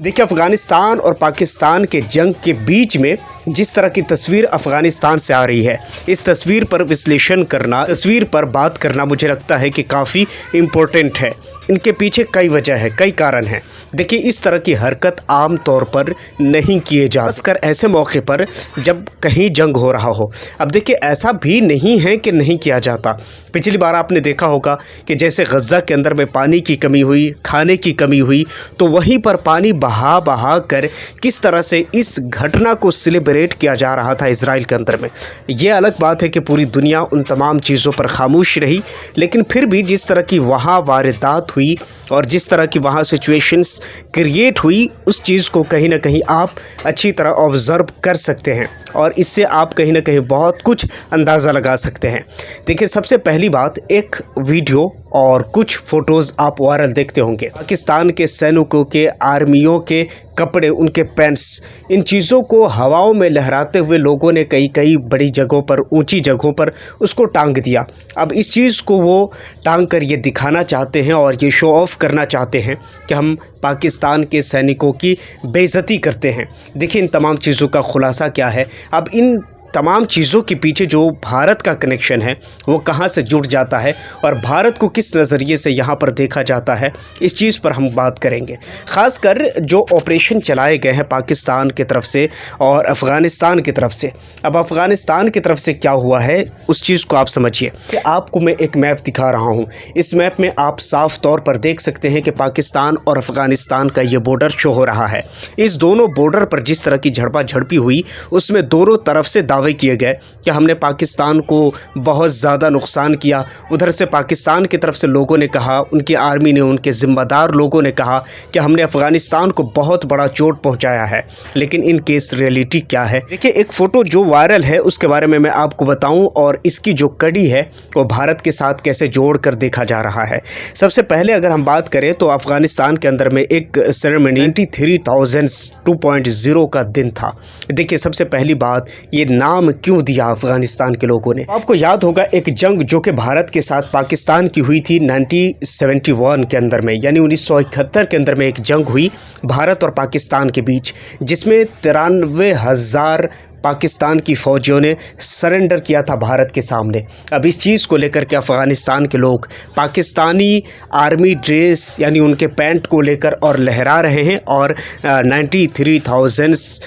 देखिए, अफ़गानिस्तान और पाकिस्तान के जंग के बीच में जिस तरह की तस्वीर अफ़गानिस्तान से आ रही है, इस तस्वीर पर विश्लेषण करना, तस्वीर पर बात करना मुझे लगता है कि काफ़ी इम्पोर्टेंट है। इनके पीछे कई वजह है, कई कारण हैं। देखिए, इस तरह की हरकत आम तौर पर नहीं किए जा, खासकर ऐसे मौके पर जब कहीं जंग हो रहा हो। अब देखिए, ऐसा भी नहीं है कि नहीं किया जाता। पिछली बार आपने देखा होगा कि जैसे गज़ा के अंदर में पानी की कमी हुई, खाने की कमी हुई, तो वहीं पर पानी बहा बहा कर किस तरह से इस घटना को सेलिब्रेट किया जा रहा था इजराइल के अंदर में। ये अलग बात है कि पूरी दुनिया उन तमाम चीज़ों पर खामोश रही, लेकिन फिर भी जिस तरह की वहाँ वारदात हुई और जिस तरह की वहाँ सिचुएशंस क्रिएट हुई, उस चीज़ को कहीं ना कहीं आप अच्छी तरह ऑब्ज़र्व कर सकते हैं और इससे आप कहीं ना कहीं बहुत कुछ अंदाज़ा लगा सकते हैं। देखिए, सबसे पहली बात, एक वीडियो और कुछ फ़ोटोज़ आप वायरल देखते होंगे। पाकिस्तान के सैनिकों के, आर्मियों के कपड़े, उनके पैंट्स, इन चीज़ों को हवाओं में लहराते हुए लोगों ने कई कई बड़ी जगहों पर, ऊंची जगहों पर उसको टांग दिया। अब इस चीज़ को वो टांग कर ये दिखाना चाहते हैं और ये शो ऑफ़ करना चाहते हैं कि हम पाकिस्तान के सैनिकों की बेइज्जती करते हैं। देखिए, इन तमाम चीज़ों का खुलासा क्या है। अब इन तमाम चीज़ों के पीछे जो भारत का कनेक्शन है वो कहाँ से जुड़ जाता है और भारत को किस नज़रिए से यहाँ पर देखा जाता है, इस चीज़ पर हम बात करेंगे। ख़ासकर जो ऑपरेशन चलाए गए हैं पाकिस्तान की तरफ से और अफ़गानिस्तान की तरफ से। अब अफ़गानिस्तान की तरफ से क्या हुआ है उस चीज़ को आप समझिए कि आपको मैं एक मैप दिखा रहा हूँ। इस मैप में आप साफ़ तौर पर देख सकते हैं कि पाकिस्तान और अफ़गानिस्तान का ये बॉर्डर शो हो रहा है। इस दोनों बॉर्डर पर जिस तरह की झड़पा-झड़पी हुई, उसमें दोनों तरफ से दावे किए गए कि हमने पाकिस्तान को बहुत ज़्यादा नुकसान किया। उधर से पाकिस्तान की तरफ से लोगों ने कहा, उनकी आर्मी ने, उनके ज़िम्मेदार लोगों ने कहा कि हमने अफ़गानिस्तान को बहुत बड़ा चोट पहुंचाया है। लेकिन इन केस रियलिटी क्या है? देखिए, एक फ़ोटो जो वायरल है उसके बारे में मैं आपको बताऊं और इसकी जो कड़ी है वो भारत के साथ कैसे जोड़ कर देखा जा रहा है। सबसे पहले अगर हम बात करें तो अफ़गानिस्तान के अंदर में एक सेरेमनी 93,000 2.0 का दिन था। देखिए, सबसे पहली बात, ये नाम क्यों दिया अफगानिस्तान के लोगों ने? आपको याद होगा एक जंग जो कि भारत के साथ पाकिस्तान की हुई थी 1971 के अंदर में, यानी 1971 के अंदर में एक जंग हुई भारत और पाकिस्तान के बीच, जिसमें 93,000 पाकिस्तान की फ़ौजियों ने सरेंडर किया था भारत के सामने। अब इस चीज़ को लेकर के अफ़गानिस्तान के लोग पाकिस्तानी आर्मी ड्रेस यानी उनके पैंट को लेकर और लहरा रहे हैं और 93,000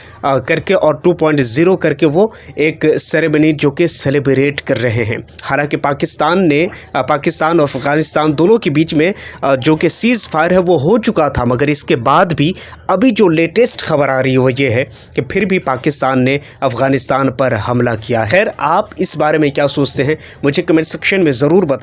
करके और 2.0 करके वो एक सेरेमनी जो कि सेलिब्रेट कर रहे हैं। हालांकि पाकिस्तान और अफ़गानिस्तान दोनों के बीच में जो कि सीज़ फायर है वो हो चुका था, मगर इसके बाद भी अभी जो लेटेस्ट खबर आ रही है वो ये है कि फिर भी पाकिस्तान ने अफ़गानिस्तान पर हमला किया। खैर, आप इस बारे में क्या सोचते हैं मुझे कमेंट सेक्शन में ज़रूर बताएं।